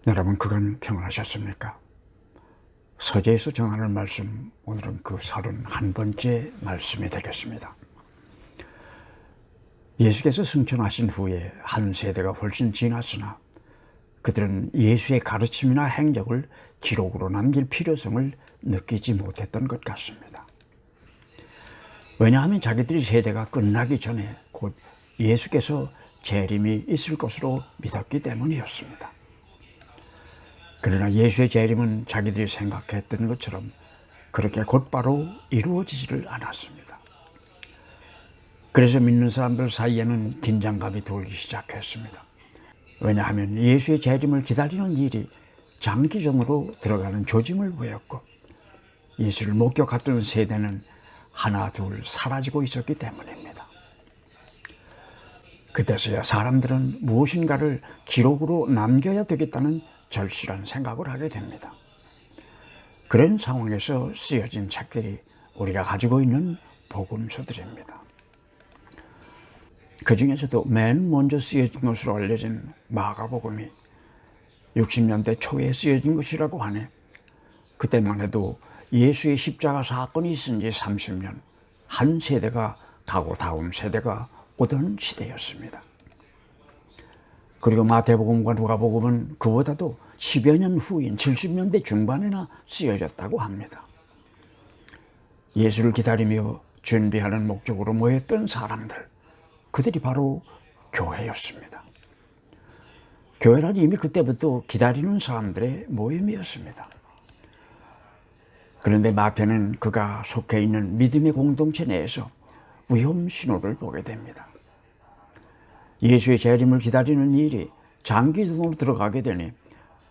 여러분, 그간 평안하셨습니까? 서재에서 전하는 말씀, 오늘은 그 31번째 말씀이 되겠습니다. 예수께서 승천하신 후에 한 세대가 훨씬 지났으나 그들은 예수의 가르침이나 행적을 기록으로 남길 필요성을 느끼지 못했던 것 같습니다. 왜냐하면 자기들이 세대가 끝나기 전에 곧 예수께서 재림이 있을 것으로 믿었기 때문이었습니다. 그러나 예수의 재림은 자기들이 생각했던 것처럼 그렇게 곧바로 이루어지지를 않았습니다. 그래서 믿는 사람들 사이에는 긴장감이 돌기 시작했습니다. 왜냐하면 예수의 재림을 기다리는 일이 장기전으로 들어가는 조짐을 보였고 예수를 목격했던 세대는 하나 둘 사라지고 있었기 때문입니다. 그때서야 사람들은 무엇인가를 기록으로 남겨야 되겠다는 절실한 생각을 하게 됩니다. 그런 상황에서 쓰여진 책들이 우리가 가지고 있는 복음서들입니다. 그 중에서도 맨 먼저 쓰여진 것으로 알려진 마가복음이 60년대 초에 쓰여진 것이라고 하네. 그때만 해도 예수의 십자가 사건이 있은 지 30년, 한 세대가 가고 다음 세대가 오던 시대였습니다. 그리고 마태복음과 누가복음은 그보다도 10여 년 후인 70년대 중반에나 쓰여졌다고 합니다. 예수를 기다리며 준비하는 목적으로 모였던 사람들, 그들이 바로 교회였습니다. 교회란 이미 그때부터 기다리는 사람들의 모임이었습니다. 그런데 마태는 그가 속해 있는 믿음의 공동체 내에서 위험 신호를 보게 됩니다. 예수의 재림을 기다리는 일이 장기전으로 들어가게 되니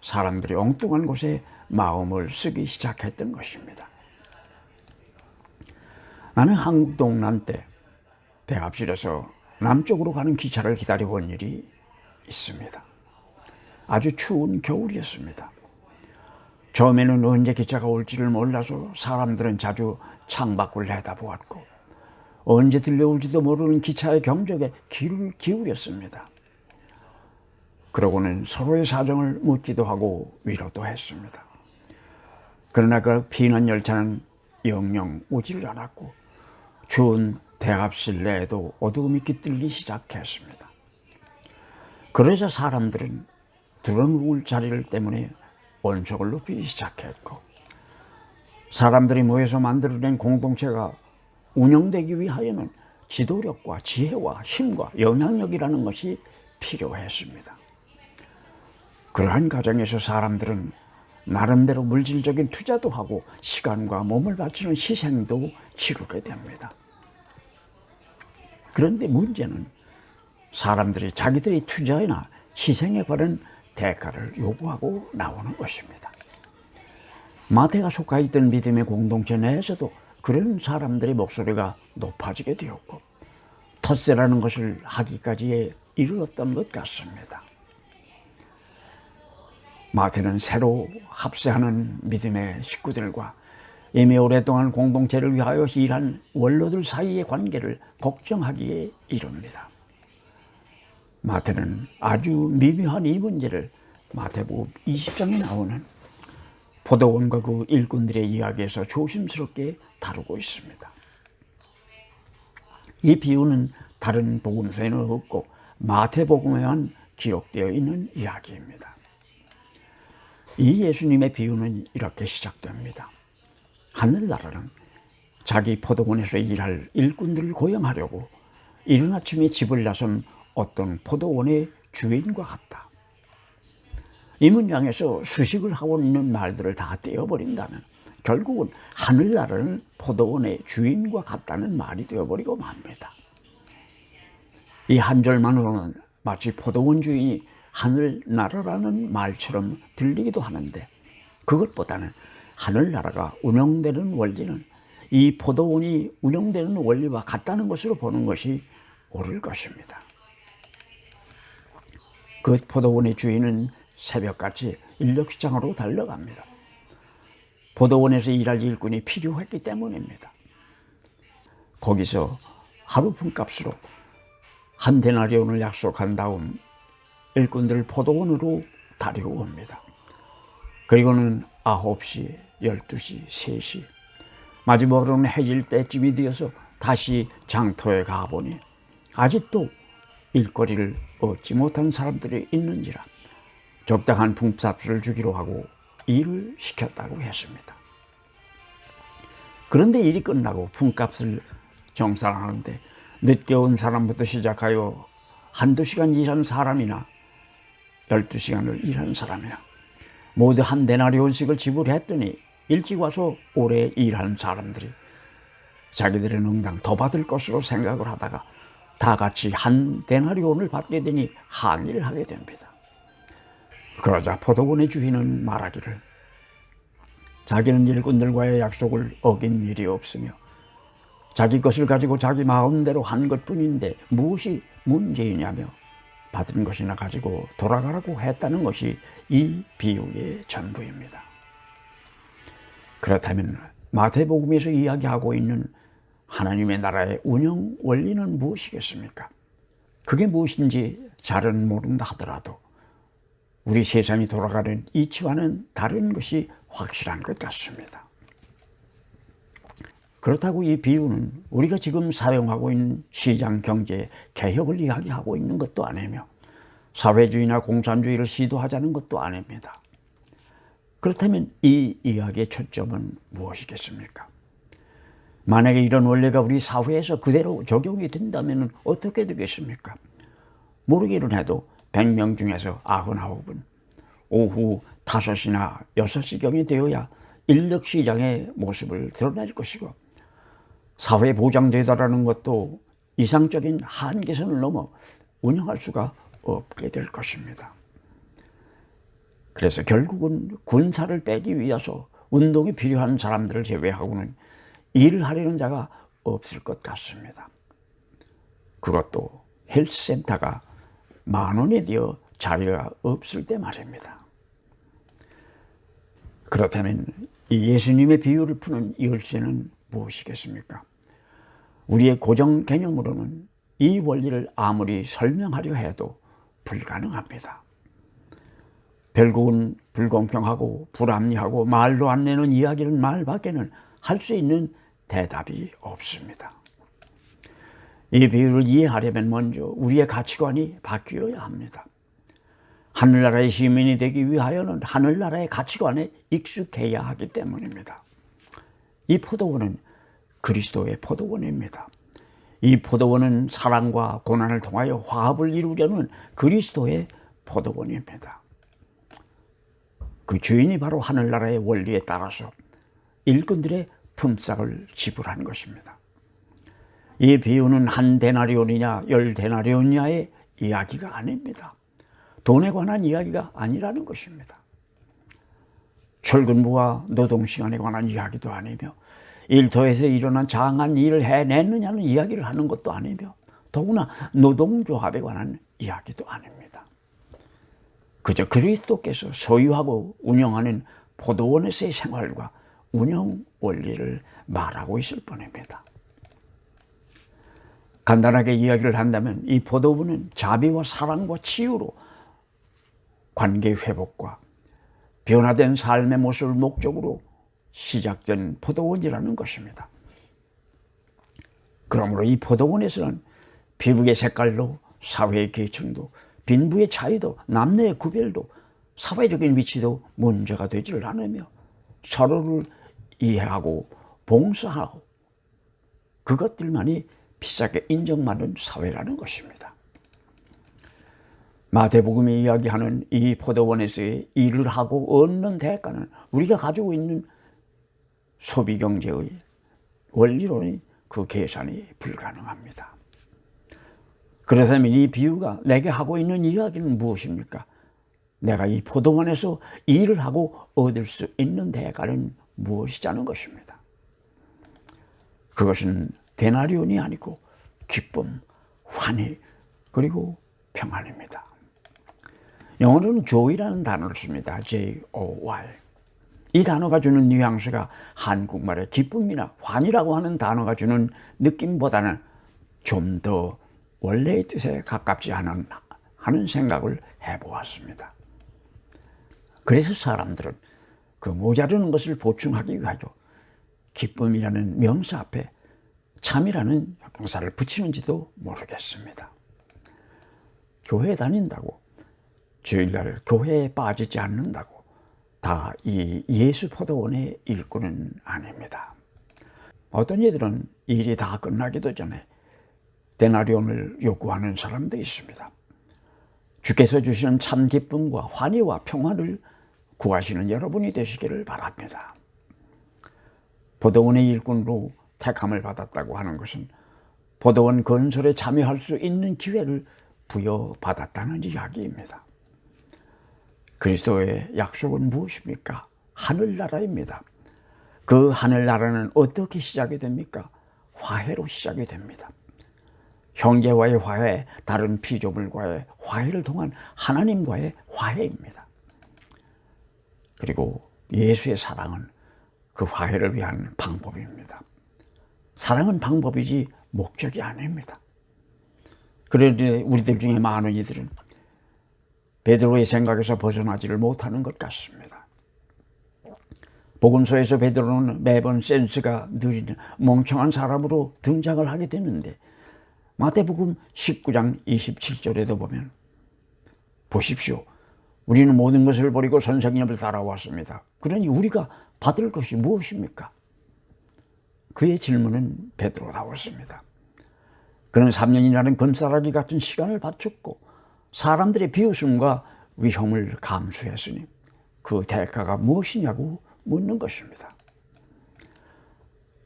사람들이 엉뚱한 곳에 마음을 쓰기 시작했던 것입니다. 나는 한국 동란 때 대합실에서 남쪽으로 가는 기차를 기다리고 온 일이 있습니다. 아주 추운 겨울이었습니다. 처음에는 언제 기차가 올지를 몰라서 사람들은 자주 창밖을 내다보았고 언제 들려올지도 모르는 기차의 경적에 귀를 기울였습니다. 그러고는 서로의 사정을 묻기도 하고 위로도 했습니다. 그러나 그 피난 열차는 영영 오지를 않았고 추운 대합실 내에도 어두움이 깃들기 시작했습니다. 그러자 사람들은 두려울 자리를 때문에 언성을 높이기 시작했고 사람들이 모여서 만들어낸 공동체가 운영되기 위하여는 지도력과 지혜와 힘과 영향력이라는 것이 필요했습니다. 그러한 과정에서 사람들은 나름대로 물질적인 투자도 하고 시간과 몸을 바치는 희생도 치르게 됩니다. 그런데 문제는 사람들이 자기들의 투자나 희생에 바른 대가를 요구하고 나오는 것입니다. 마태가 속해 있던 믿음의 공동체 내에서도 그런 사람들의 목소리가 높아지게 되었고 텃세라는 것을 하기까지 이르렀던 것 같습니다. 마태는 새로 합세하는 믿음의 식구들과 이미 오랫동안 공동체를 위하여 일한 원로들 사이의 관계를 걱정하기에 이릅니다. 마태는 아주 미묘한 이 문제를 마태복음 20장에 나오는 포도원과 그 일꾼들의 이야기에서 조심스럽게 다루고 있습니다. 이 비유는 다른 복음서에는 없고 마태복음에만 기록되어 있는 이야기입니다. 이 예수님의 비유는 이렇게 시작됩니다. 하늘나라는 자기 포도원에서 일할 일꾼들을 고용하려고 이른 아침에 집을 나선 어떤 포도원의 주인과 같다. 이 문장에서 수식을 하고 있는 말들을 다 떼어버린다면 결국은 하늘나라는 포도원의 주인과 같다는 말이 되어버리고 맙니다. 이 한 절만으로는 마치 포도원 주인이 하늘나라라는 말처럼 들리기도 하는데 그것보다는 하늘나라가 운영되는 원리는 이 포도원이 운영되는 원리와 같다는 것으로 보는 것이 옳을 것입니다. 그 포도원의 주인은 새벽같이 인력시장으로 달려갑니다. 포도원에서 일할 일꾼이 필요했기 때문입니다. 거기서 하루 품값으로 한 데나리온을 약속한 다음 일꾼들을 포도원으로 다리고 옵니다. 그리고는 9시, 12시, 3시 마지막으로는 해질 때쯤이 되어서 다시 장터에 가보니 아직도 일거리를 얻지 못한 사람들이 있는지라 적당한 품삯을 주기로 하고 일을 시켰다고 했습니다. 그런데 일이 끝나고 품값을 정산하는데 늦게 온 사람부터 시작하여 한두 시간 일한 사람이나 12시간을 일한 사람이나 모두 한 데나리온씩을 지불했더니 일찍 와서 오래 일한 사람들이 자기들의 응당 더 받을 것으로 생각을 하다가 다 같이 한 데나리온을 받게 되니 항의를 하게 됩니다. 그러자 포도원의 주인은 말하기를 자기는 일꾼들과의 약속을 어긴 일이 없으며 자기 것을 가지고 자기 마음대로 한 것뿐인데 무엇이 문제이냐며 받은 것이나 가지고 돌아가라고 했다는 것이 이 비유의 전부입니다. 그렇다면 마태복음에서 이야기하고 있는 하나님의 나라의 운영 원리는 무엇이겠습니까? 그게 무엇인지 잘은 모른다 하더라도 우리 세상이 돌아가는 이치와는 다른 것이 확실한 것 같습니다. 그렇다고 이 비유는 우리가 지금 사용하고 있는 시장 경제 개혁을 이야기하고 있는 것도 아니며 사회주의나 공산주의를 시도하자는 것도 아닙니다. 그렇다면 이 이야기의 초점은 무엇이겠습니까? 만약에 이런 원리가 우리 사회에서 그대로 적용이 된다면 어떻게 되겠습니까? 모르기는 해도 100명 중에서 99은 오후 5시나 6시경이 되어야 인력시장의 모습을 드러낼 것이고 사회 보장되다라는 것도 이상적인 한계선을 넘어 운영할 수가 없게 될 것입니다. 그래서 결국은 군사를 빼기 위해서 운동이 필요한 사람들을 제외하고는 일을 하려는 자가 없을 것 같습니다. 그것도 헬스센터가 10,000원이 되어 자리가 없을 때 말입니다. 그렇다면 이 예수님의 비유를 푸는 열쇠는 무엇이겠습니까? 우리의 고정 개념으로는 이 원리를 아무리 설명하려 해도 불가능합니다. 결국은 불공평하고 불합리하고 말도 안 되는 이야기는 말밖에는 할 수 있는 대답이 없습니다. 이 비유를 이해하려면 먼저 우리의 가치관이 바뀌어야 합니다. 하늘나라의 시민이 되기 위하여는 하늘나라의 가치관에 익숙해야 하기 때문입니다. 이 포도원은 그리스도의 포도원입니다. 이 포도원은 사랑과 고난을 통하여 화합을 이루려는 그리스도의 포도원입니다. 그 주인이 바로 하늘나라의 원리에 따라서 일꾼들의 품삯을 지불한 것입니다. 이 비유는 한 데나리온이냐 10데나리온이냐의 이야기가 아닙니다. 돈에 관한 이야기가 아니라는 것입니다. 출근부와 노동시간에 관한 이야기도 아니며 일터에서 일어난 장한 일을 해냈느냐는 이야기를 하는 것도 아니며 더구나 노동조합에 관한 이야기도 아닙니다. 그저 그리스도께서 소유하고 운영하는 포도원에서의 생활과 운영 원리를 말하고 있을 뿐입니다. 간단하게 이야기를 한다면 이 포도원은 자비와 사랑과 치유로 관계 회복과 변화된 삶의 모습을 목적으로 시작된 포도원이라는 것입니다. 그러므로 이 포도원에서는 피부의 색깔도 사회의 계층도 빈부의 차이도 남녀의 구별도 사회적인 위치도 문제가 되지를 않으며 서로를 이해하고 봉사하고 그것들만이 비싸게 인정받는 사회라는 것입니다. 마태복음이 이야기하는 이 포도원에서의 일을 하고 얻는 대가는 우리가 가지고 있는 소비경제의 원리로는 그 계산이 불가능합니다. 그렇다면 이 비유가 내게 하고 있는 이야기는 무엇입니까? 내가 이 포도원에서 일을 하고 얻을 수 있는 대가는 무엇이자는 것입니다. 그것은 데나리온이 아니고 기쁨, 환희, 그리고 평안입니다. 영어로는 joy라는 단어를 씁니다. J-O-Y. 이 단어가 주는 뉘앙스가 한국말의 기쁨이나 환희라고 하는 단어가 주는 느낌보다는 좀 더 원래의 뜻에 가깝지 않은 하는 생각을 해보았습니다. 그래서 사람들은 그 모자르는 것을 보충하기 위하여 기쁨이라는 명사 앞에 참이라는 형용사를 붙이는지도 모르겠습니다. 교회 다닌다고, 주일날 교회에 빠지지 않는다고 다 이 예수 포도원의 일꾼은 아닙니다. 어떤 이들은 일이 다 끝나기도 전에 데나리온을 요구하는 사람도 있습니다. 주께서 주시는 참 기쁨과 환희와 평안을 구하시는 여러분이 되시기를 바랍니다. 포도원의 일꾼으로 택함을 받았다고 하는 것은 포도원 건설에 참여할 수 있는 기회를 부여받았다는 이야기입니다. 그리스도의 약속은 무엇입니까? 하늘나라입니다. 그 하늘나라는 어떻게 시작이 됩니까? 화해로 시작이 됩니다. 형제와의 화해, 다른 피조물과의 화해를 통한 하나님과의 화해입니다. 그리고 예수의 사랑은 그 화해를 위한 방법입니다. 사랑은 방법이지 목적이 아닙니다. 그런데 우리들 중에 많은 이들은 베드로의 생각에서 벗어나지를 못하는 것 같습니다. 복음서에서 베드로는 매번 센스가 느린 멍청한 사람으로 등장을 하게 되는데 마태복음 19장 27절에도 보면 보십시오. 우리는 모든 것을 버리고 선생님을 따라왔습니다. 그러니 우리가 받을 것이 무엇입니까? 그의 질문은 베드로다웠습니다. 그는 3년이라는 금싸라기 같은 시간을 바쳤고 사람들의 비웃음과 위험을 감수했으니 그 대가가 무엇이냐고 묻는 것입니다.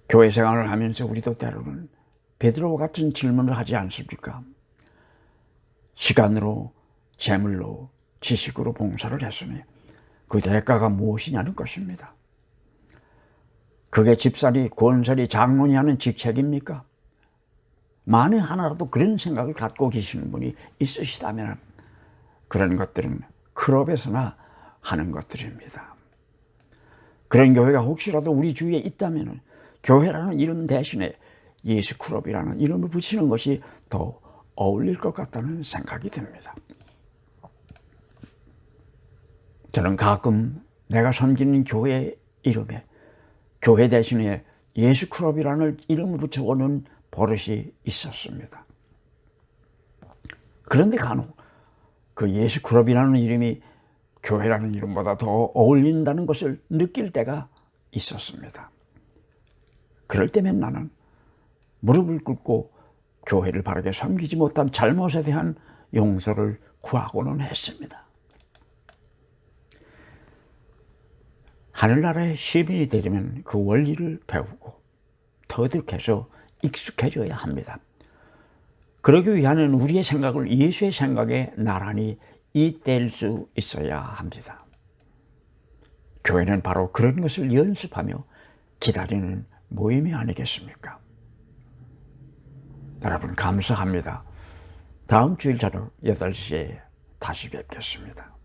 교회 생활을 하면서 우리도 때로는 베드로와 같은 질문을 하지 않습니까? 시간으로, 재물로, 지식으로 봉사를 했으니 그 대가가 무엇이냐는 것입니다. 그게 집사리, 권사리, 장로니 하는 직책입니까? 만에 하나라도 그런 생각을 갖고 계시는 분이 있으시다면 그런 것들은 클럽에서나 하는 것들입니다. 그런 교회가 혹시라도 우리 주위에 있다면 교회라는 이름 대신에 예수 클럽이라는 이름을 붙이는 것이 더 어울릴 것 같다는 생각이 듭니다. 저는 가끔 내가 섬기는 교회 이름에 교회 대신에 예수 클럽이라는 이름을 붙여오는 버릇이 있었습니다. 그런데 간혹 그 예수 클럽이라는 이름이 교회라는 이름보다 더 어울린다는 것을 느낄 때가 있었습니다. 그럴 때면 나는 무릎을 꿇고 교회를 바르게 섬기지 못한 잘못에 대한 용서를 구하고는 했습니다. 하늘나라의 시민이 되려면 그 원리를 배우고 터득해서 익숙해져야 합니다. 그러기 위하여는 우리의 생각을 예수의 생각에 나란히 잇댈 수 있어야 합니다. 교회는 바로 그런 것을 연습하며 기다리는 모임이 아니겠습니까? 여러분 감사합니다. 다음 주일 저녁 8시에 다시 뵙겠습니다.